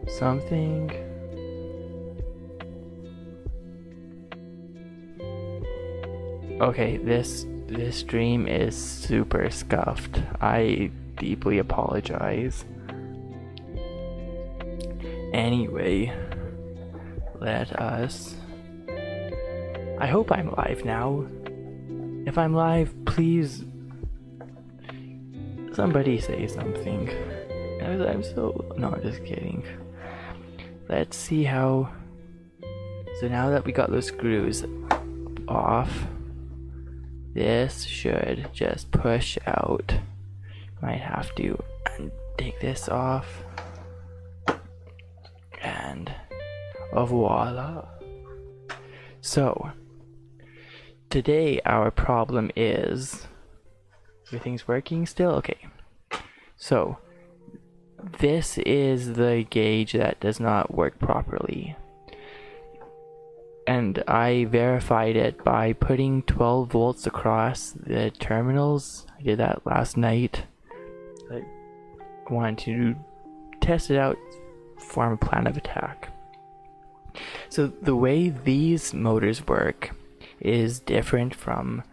something. Okay, this stream is super scuffed. I deeply apologize. Anyway, let us... I hope I'm live now. If I'm live, please somebody say something. I'm so... No, just kidding. Let's see how... So now that we got those screws off, this should just push out. Might have to take this off. And voila. So, today our problem is... Everything's working still? Okay. So, this is the gauge that does not work properly. And I verified it by putting 12 volts across the terminals. I did that last night. I wanted to test it out, form a plan of attack. So the way these motors work is different from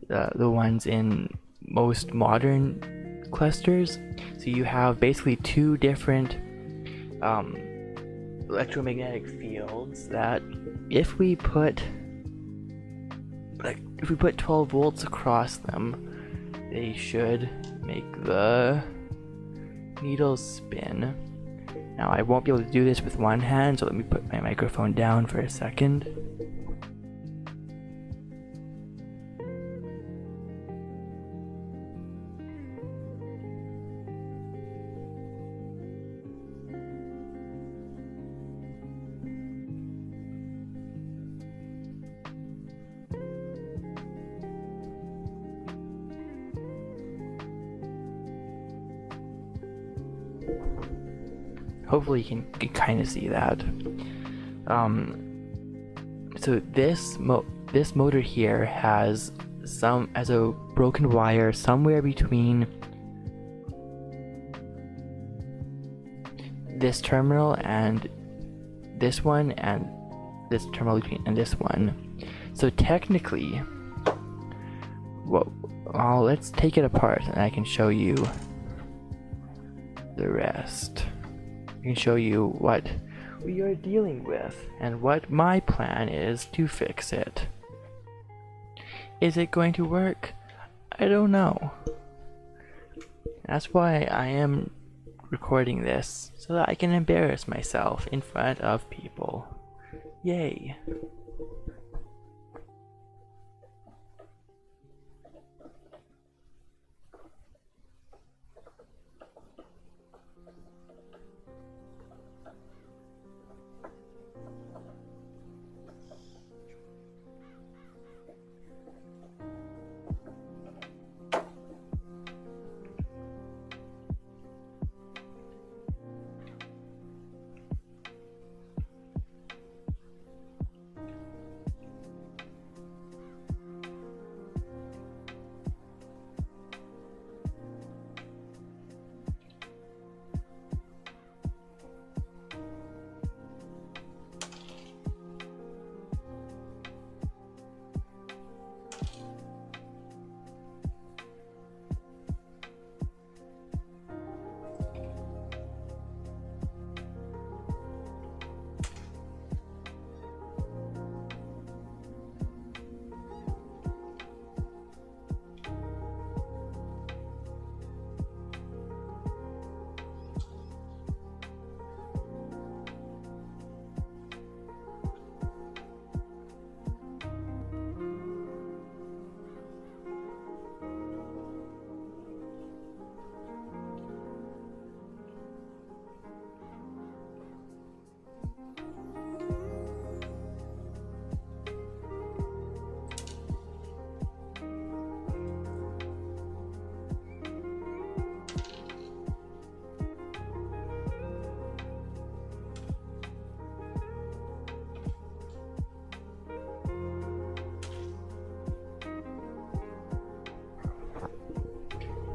the ones in most modern clusters. So you have basically two different electromagnetic fields that if we put 12 volts across them, they should make the needles spin. Now I won't be able to do this with one hand, so let me put my microphone down for a second. Hopefully you can kind of see that. So this motor here has a broken wire somewhere between this terminal and this one, and this terminal between and this one. So technically, well, let's take it apart and I can show you the rest. I can show you what we are dealing with and what my plan is to fix it. Is it going to work? I don't know. That's why I am recording this, so that I can embarrass myself in front of people. Yay.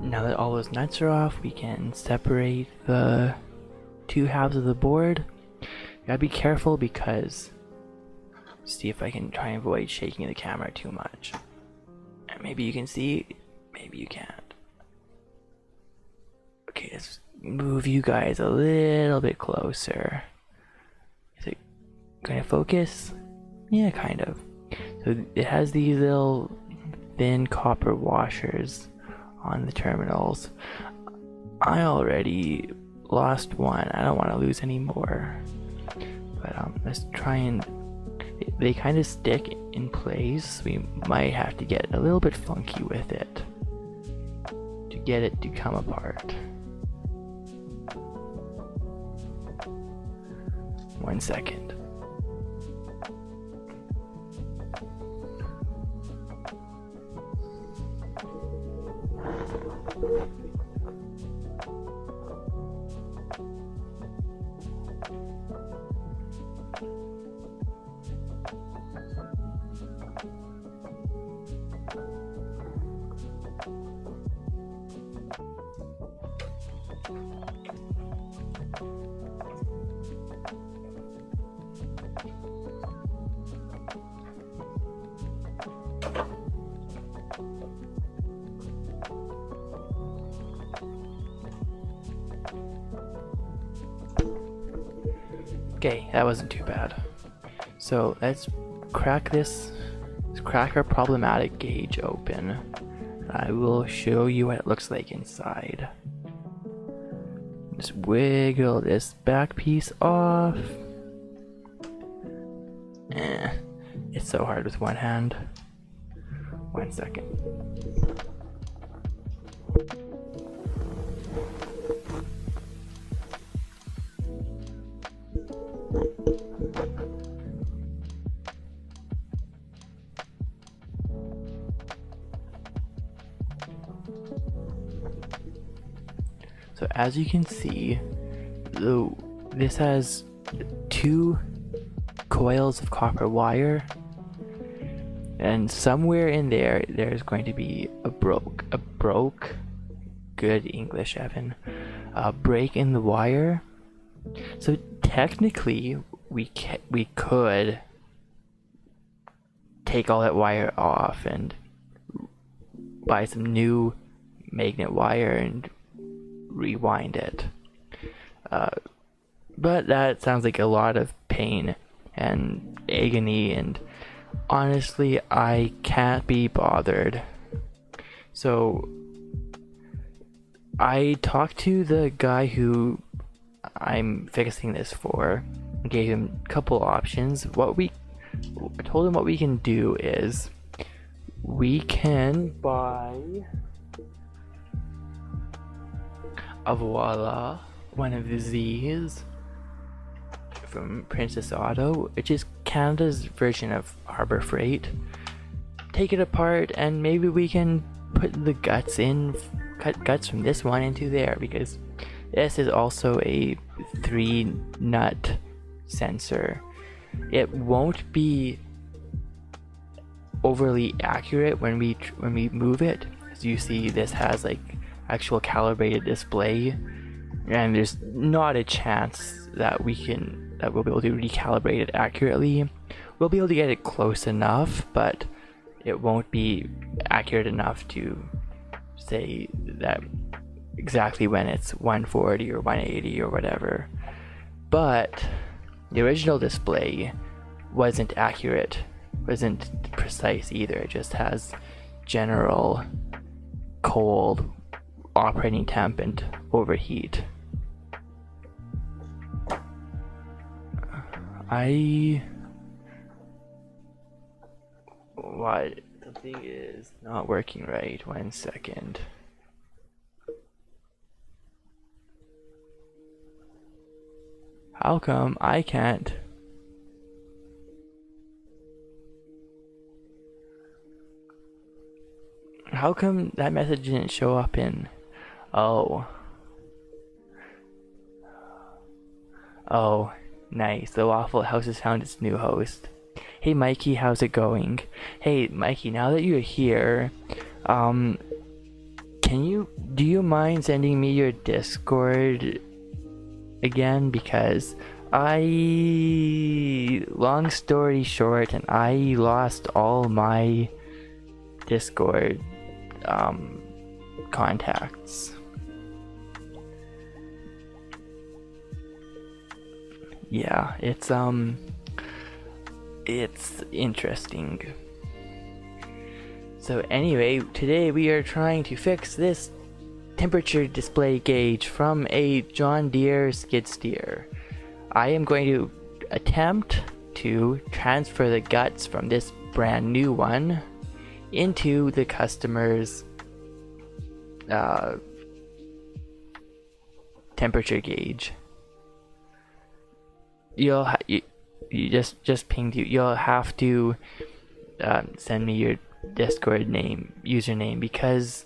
Now that all those nuts are off, we can separate the two halves of the board. You gotta be careful because, see if I can try and avoid shaking the camera too much. And maybe you can see, maybe you can't. Okay, let's move you guys a little bit closer. Is it gonna focus? Yeah, kind of. So it has these little thin copper washers on the terminals. I already lost one. I don't want to lose any more. But let's try and... They kind of stick in place. We might have to get a little bit funky with it to get it to come apart. 1 second. Okay, that wasn't too bad. So let's crack this. Let's crack our problematic gauge open. I will show you what it looks like inside. Just wiggle this back piece off. It's so hard with one hand. 1 second. So as you can see, this has 2 coils of copper wire, and somewhere in there's going to be a good English, Evan, a break in the wire. So technically we could take all that wire off and buy some new magnet wire and rewind it, but that sounds like a lot of pain and agony, and honestly I can't be bothered. So I talked to the guy who I'm fixing this for, gave him a couple options. I told him what we can do is we can buy voila, one of these from Princess Auto, which is Canada's version of Harbor Freight. Take it apart and maybe we can put the guts in, cut guts from this one into there, because this is also a 3-nut sensor. It won't be overly accurate when we move it. As you see, this has like actual calibrated display, and there's not a chance that we'll be able to recalibrate it accurately. We'll be able to get it close enough, but it won't be accurate enough to say that exactly when it's 140 or 180 or whatever. But the original display wasn't accurate, wasn't precise either. It just has general cold operating temp and overheat. What? Something is not working right. 1 second. How come I can't? How come that message didn't show up in... Oh, nice. The Waffle House has found its new host. Hey Mikey, how's it going? Hey Mikey, now that you're here, do you mind sending me your Discord again because long story short, and I lost all my Discord contacts. Yeah, it's interesting. So anyway, today we are trying to fix this temperature display gauge from a John Deere skid steer. I am going to attempt to transfer the guts from this brand new one into the customer's temperature gauge. You just pinged you. You'll have to send me your Discord username, because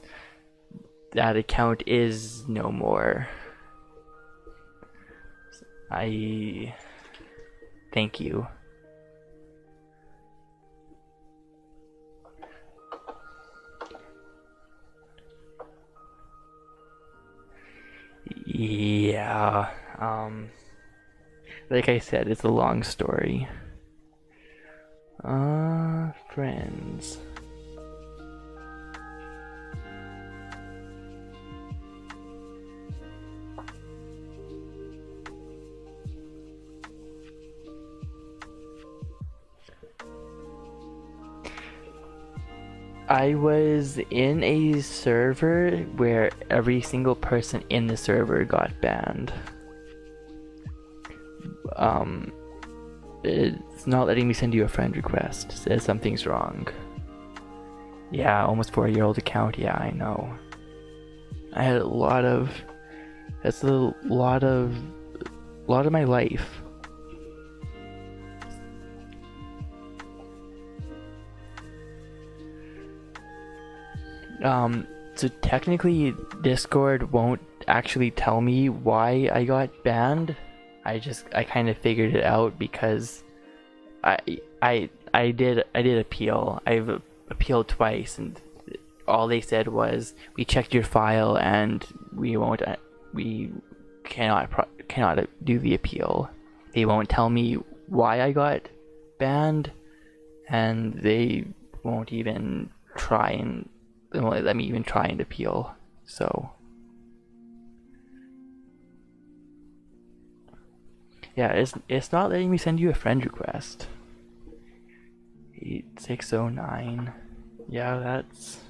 that account is no more. I thank you. Yeah, like I said, it's a long story. Friends. I was in a server where every single person in the server got banned. It's not letting me send you a friend request. It says something's wrong. Yeah, almost 4-year-old account. Yeah, I know. I had that's a lot of my life. So technically Discord won't actually tell me why I got banned. I kind of figured it out because I did appeal. I've appealed twice, and all they said was, we checked your file and we cannot do the appeal. They won't tell me why I got banned, and they won't even they won't let me even try and appeal. So yeah, it's not letting me send you a friend request. 8609. Yeah, that's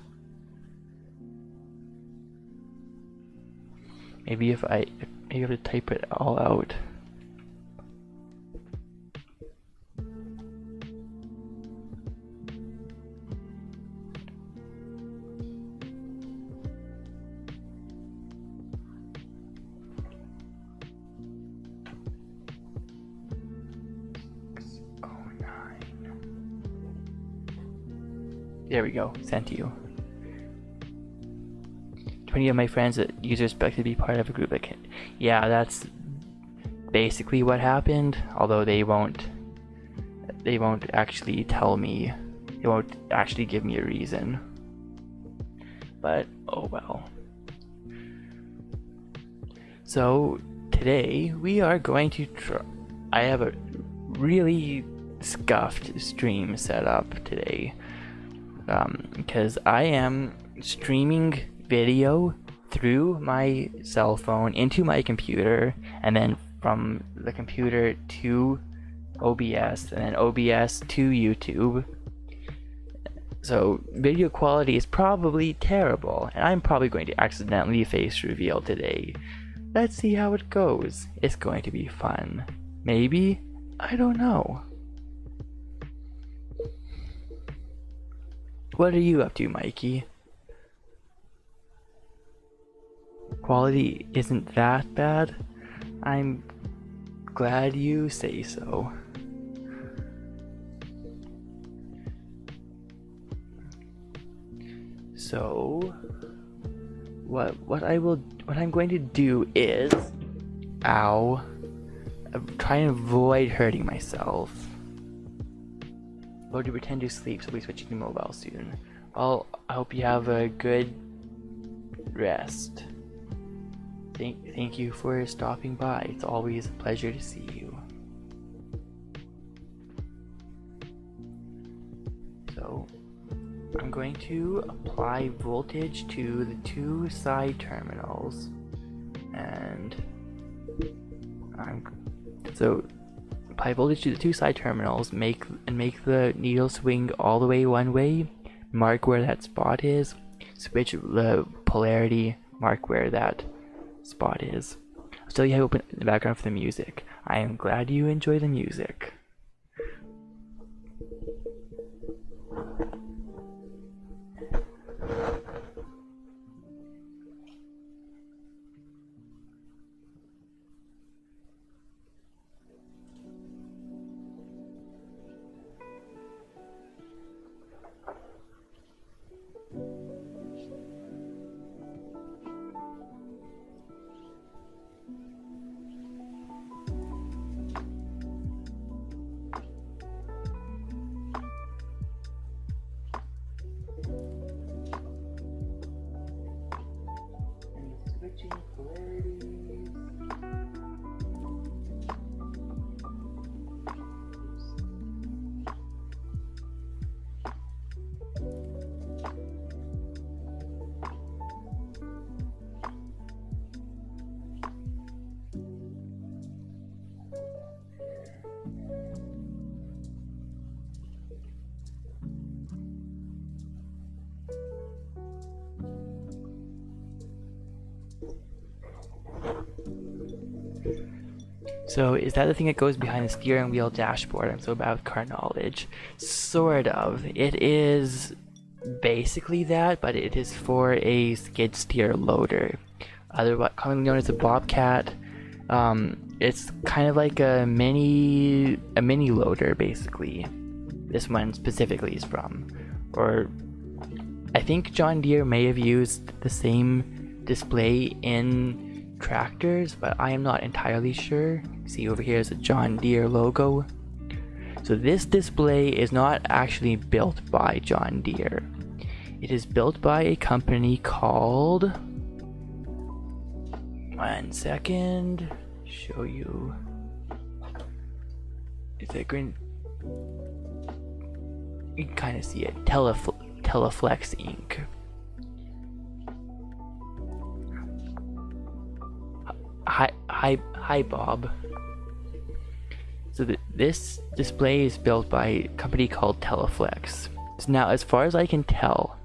maybe if I have to type it all out. There we go, sent to you. 20 of my friends that users expected to be part of a group that can. Yeah, that's basically what happened, although they won't actually tell me. They won't actually give me a reason. But oh well. So today we are going to I have a really scuffed stream set up today. Because I am streaming video through my cell phone into my computer, and then from the computer to OBS, and then OBS to YouTube. So video quality is probably terrible, and I'm probably going to accidentally face reveal today. Let's see how it goes. It's going to be fun. Maybe? I don't know. What are you up to, Mikey? Quality isn't that bad? I'm glad you say so. So, what I'm going to do is, ow, try and avoid hurting myself. Or to pretend to sleep, so we'll be switching to mobile soon. I hope you have a good rest. thank you for stopping by. It's always a pleasure to see you. So I'm going to apply voltage to the two side terminals, and apply voltage to the two side terminals, make the needle swing all the way one way, mark where that spot is, switch the polarity, mark where that spot is. I'll tell you how to open the background for the music. I am glad you enjoy the music. Switching polarities. So is that the thing that goes behind the steering wheel dashboard? I'm so bad with car knowledge. Sort of. It is basically that, but it is for a skid steer loader, otherwise commonly known as a bobcat. It's kind of like a mini loader, basically. This one specifically is from, or I think John Deere may have used the same display in tractors, but I am not entirely sure. See, over here is a John Deere logo. So this display is not actually built by John Deere. It is built by a company called, one second, show you. It's a green, you can kind of see it, Teleflex Inc. Hi Bob. So this display is built by a company called Teleflex. So now, as far as I can tell,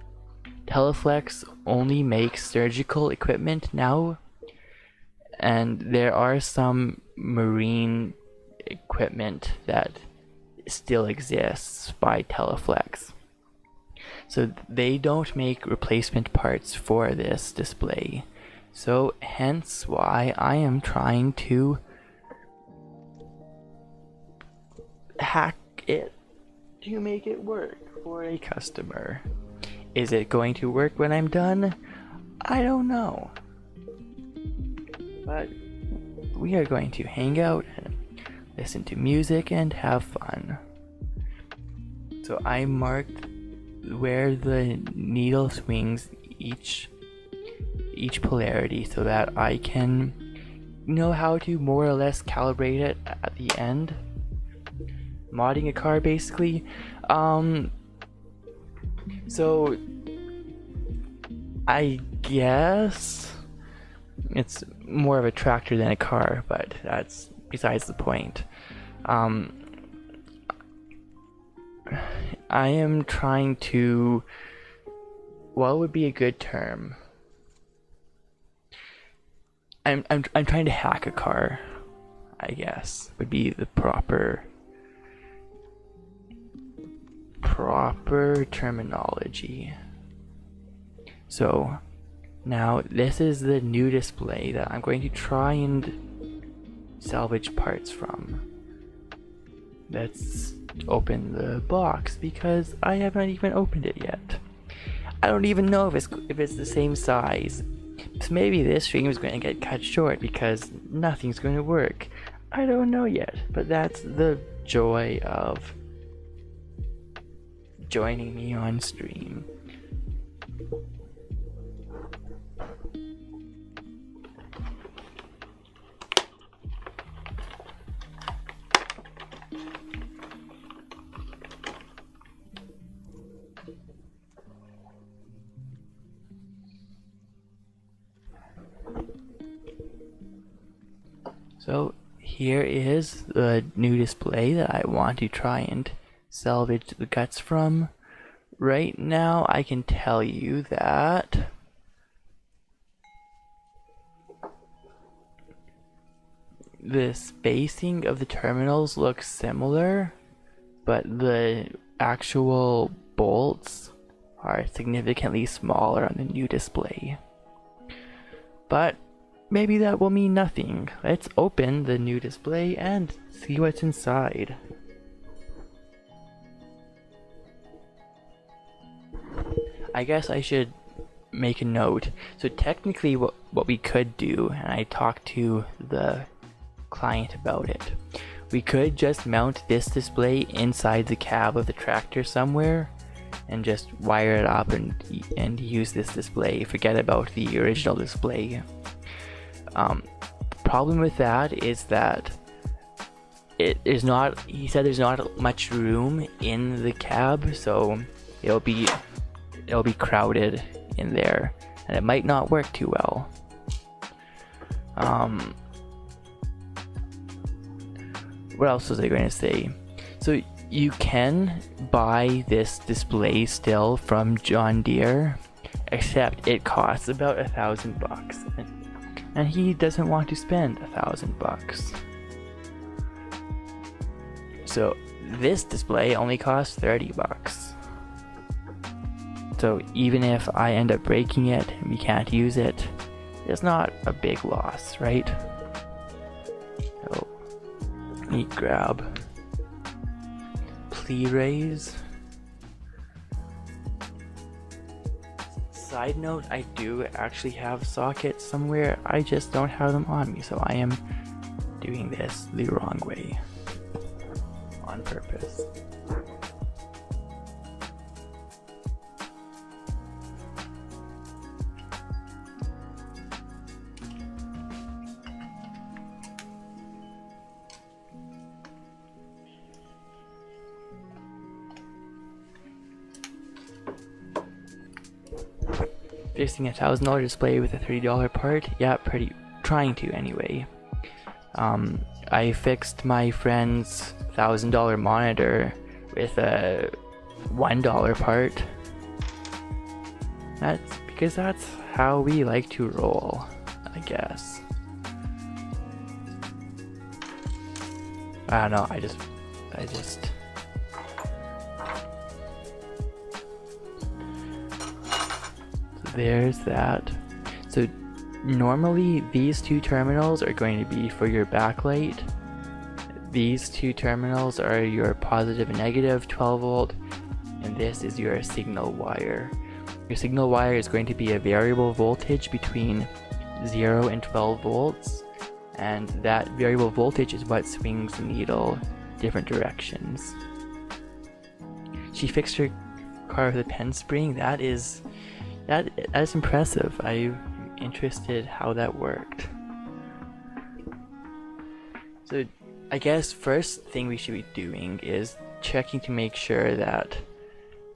Teleflex only makes surgical equipment now, and there are some marine equipment that still exists by Teleflex. So they don't make replacement parts for this display. So hence why I am trying to hack it to make it work for a customer. Is it going to work when I'm done? I don't know. But we are going to hang out and listen to music and have fun. So I marked where the needle swings each polarity so that I can know how to more or less calibrate it at the end. Modding a car, basically. So I guess it's more of a tractor than a car, but that's besides the point. I am trying to, what would be a good term? I'm trying to hack a car, I guess, would be the proper terminology. So now this is the new display that I'm going to try and salvage parts from. Let's open the box because I haven't even opened it yet. I don't even know if it's the same size. So maybe this stream is going to get cut short because nothing's going to work. I don't know yet, but that's the joy of joining me on stream. So here is the new display that I want to try and salvage the guts from. Right now I can tell you that the spacing of the terminals looks similar, but the actual bolts are significantly smaller on the new display. But maybe that will mean nothing. Let's open the new display and see what's inside. I guess I should make a note. So technically what we could do, and I talked to the client about it, we could just mount this display inside the cab of the tractor somewhere and just wire it up and use this display. Forget about the original display. Problem with that is that he said there's not much room in the cab, so it'll be crowded in there and it might not work too well. What else was I going to say? So you can buy this display still from John Deere, except it costs about $1,000, and he doesn't want to spend $1,000. So this display only costs $30. So even if I end up breaking it and we can't use it, it's not a big loss, right? So, neat grab. Plea raise. Side note, I do actually have sockets somewhere, I just don't have them on me, so I am doing this the wrong way. On purpose. Fixing a $1,000 display with a $30 part? Yeah, trying to anyway. I fixed my friend's $1,000 monitor with a $1 part. That's because that's how we like to roll, I guess. I don't know, I just there's that. So normally these two terminals are going to be for your backlight. These two terminals are your positive and negative 12 volt, and this is your signal wire. Your signal wire is going to be a variable voltage between 0 and 12 volts, and that variable voltage is what swings the needle different directions. She fixed her car with a pen spring. That is impressive. I'm interested how that worked. So I guess first thing we should be doing is checking to make sure that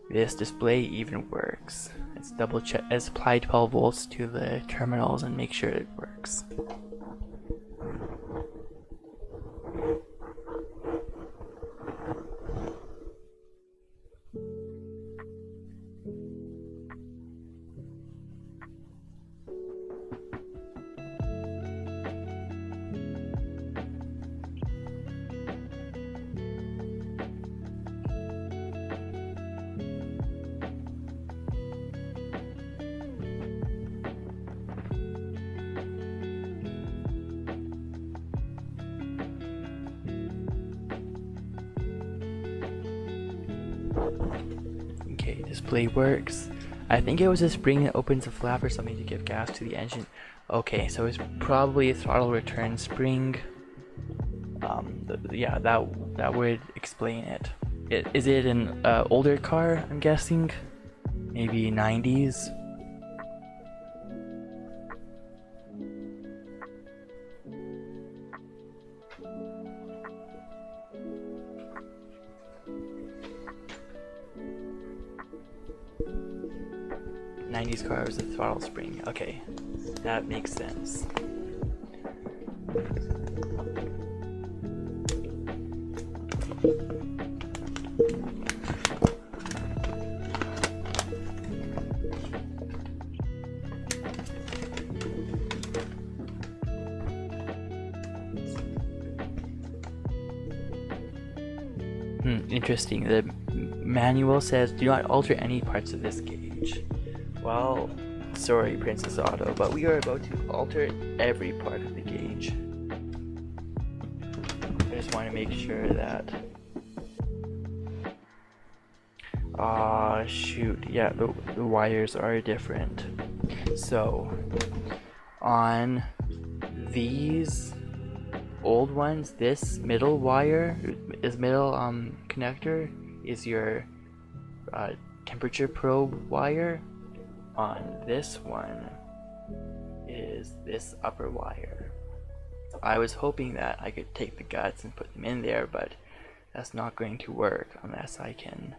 this display even works. Let's double check. Let's apply 12 volts to the terminals and make sure it works. Okay, display works. I think it was a spring that opens a flap or something to give gas to the engine. Okay, so it's probably a throttle return spring. Yeah, that would explain it. Is it an older car, I'm guessing? Maybe 90s? '90s car was a throttle spring. Okay, that makes sense. Interesting. The manual says do not alter any parts of this gauge. Well, sorry, Princess Auto, but we are about to alter every part of the gauge. I just want to make sure that... Ah, shoot. Yeah, the wires are different. So, on these old ones, this middle wire, this middle connector is your temperature probe wire. On this one is this upper wire. I was hoping that I could take the guts and put them in there, but that's not going to work unless I can,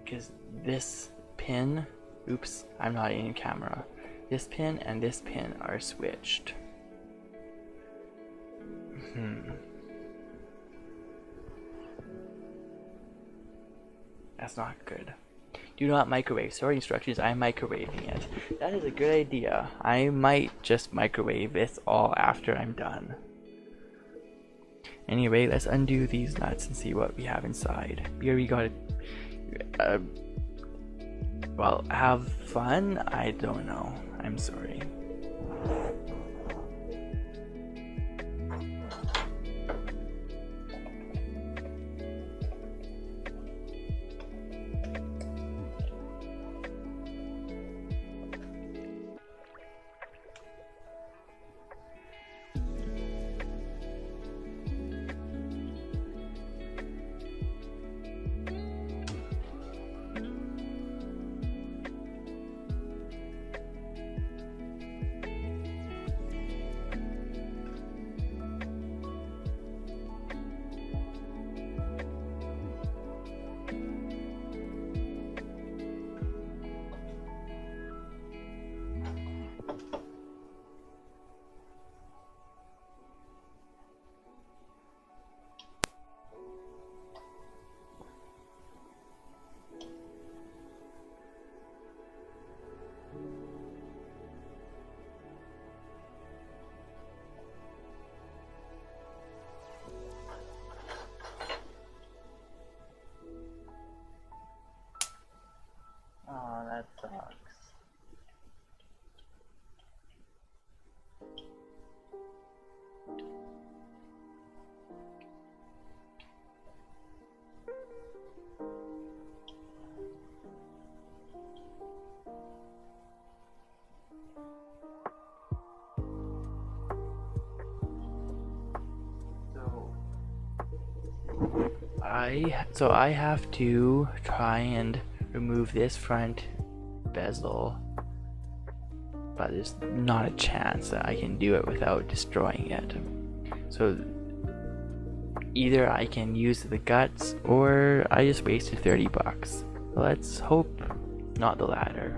because this pin, oops, I'm not in camera, this pin and this pin are switched. That's not good. Do not microwave. Sorry, instructions, I'm microwaving it. That is a good idea. I might just microwave this all after I'm done. Anyway, let's undo these nuts and see what we have inside. Here we got it. Well, have fun? I don't know. I'm sorry. Oh, that sucks. So I have to try and remove this front bezel, but there's not a chance that I can do it without destroying it. So either I can use the guts or I just wasted 30 bucks. Let's hope not the latter.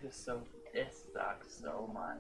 This sucks so much.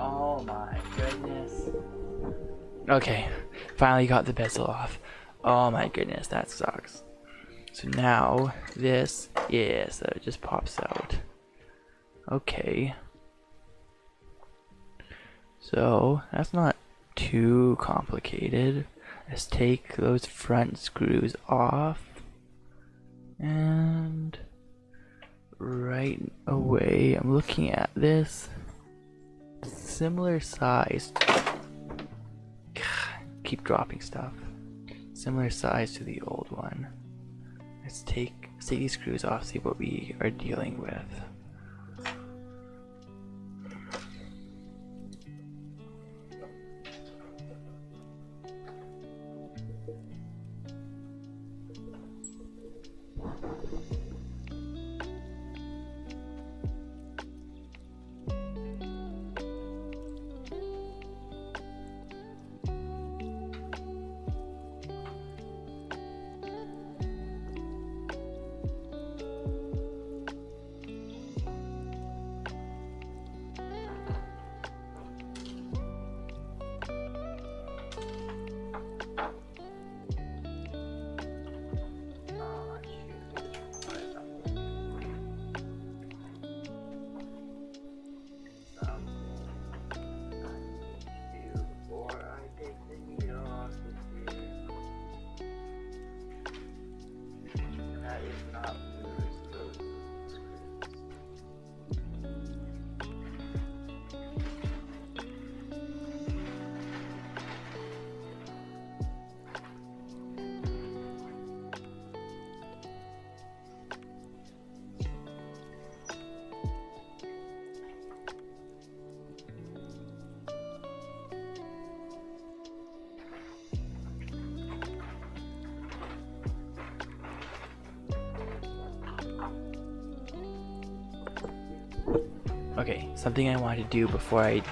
Oh my goodness. Okay, finally got the bezel off. Oh my goodness, that sucks. So now this, yeah, so it just pops out. Okay. So that's not too complicated. Let's take those front screws off. And right away, I'm looking at this. Similar size. Keep dropping stuff. Similar size to the old one. Let's take these screws off, see what we are dealing with. Okay, something I want to do before I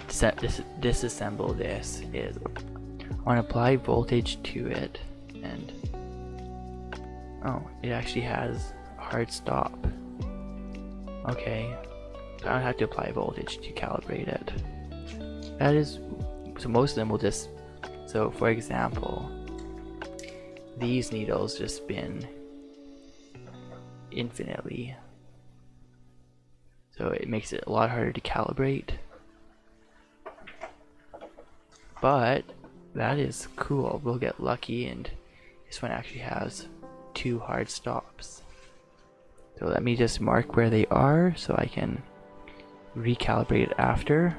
disassemble this is I want to apply voltage to it, and oh, it actually has a hard stop. Okay, so I don't have to apply voltage to calibrate it. That is, so most of them will just, so for example, these needles just spin infinitely. So it makes it a lot harder to calibrate. But that is cool. We'll get lucky and this one actually has 2 hard stops. So let me just mark where they are so I can recalibrate it after.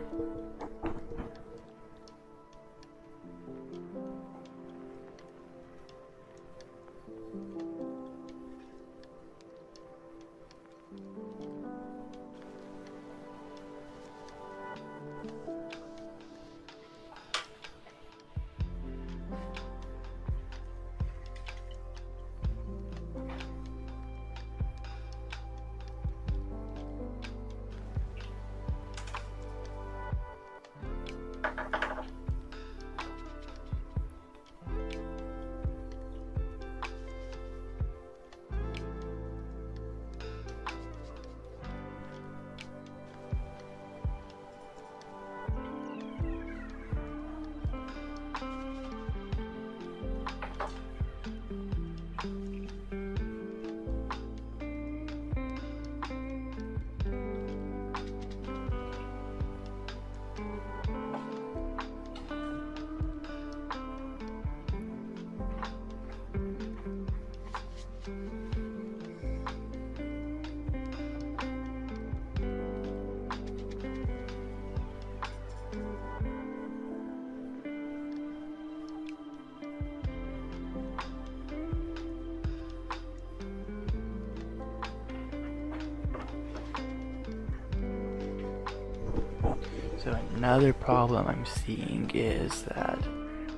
So another problem I'm seeing is that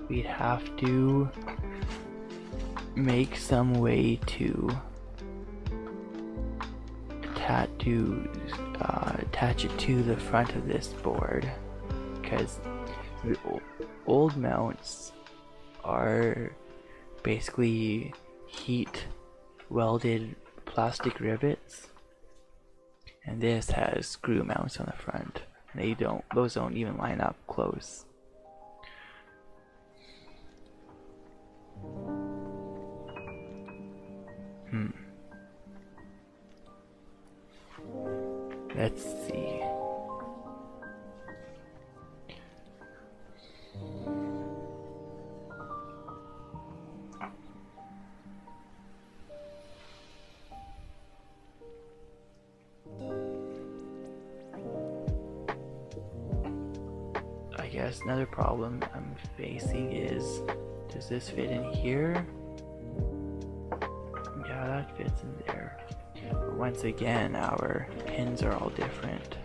we'd have to make some way to attach it to the front of this board, because the old mounts are basically heat welded plastic rivets, and this has screw mounts on the front. Those don't even line up close. Let's see. I guess another problem I'm facing is, does this fit in here? Yeah, that fits in there. But once again, our pins are all different.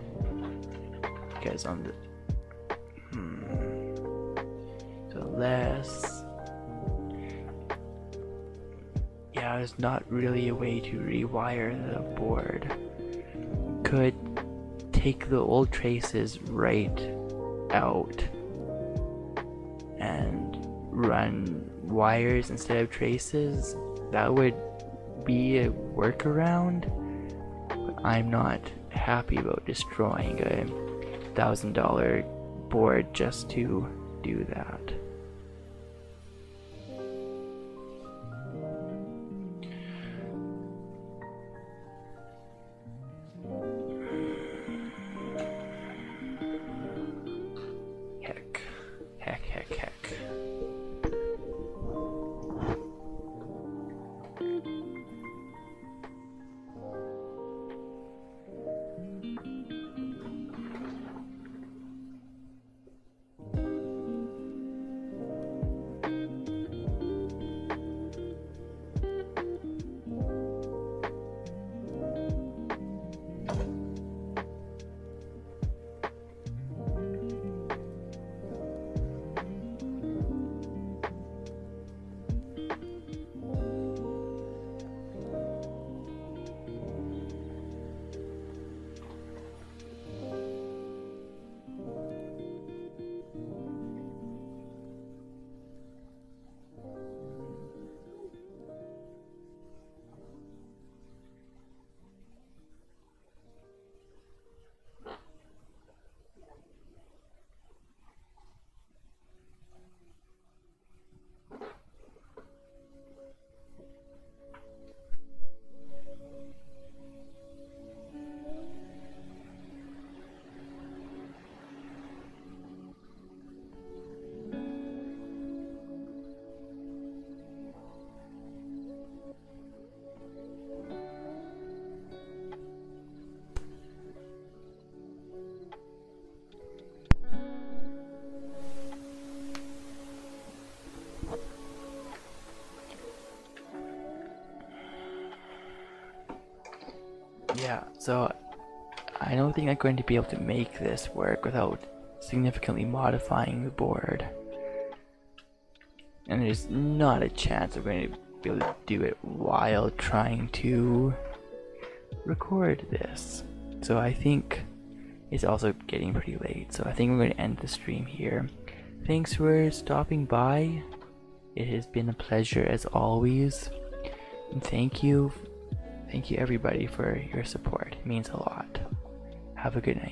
Because on the so less. Yeah, there's not really a way to rewire the board. Could take the old traces right out and run wires instead of traces. That would be a workaround, but I'm not happy about destroying a $1,000 board just to do that. Heck. Yeah, so I don't think I'm going to be able to make this work without significantly modifying the board. And there's not a chance I'm going to be able to do it while trying to record this. So I think it's also getting pretty late, so I think I'm going to end the stream here. Thanks for stopping by. It has been a pleasure as always. And thank you everybody for your support. It means a lot. Have a good night.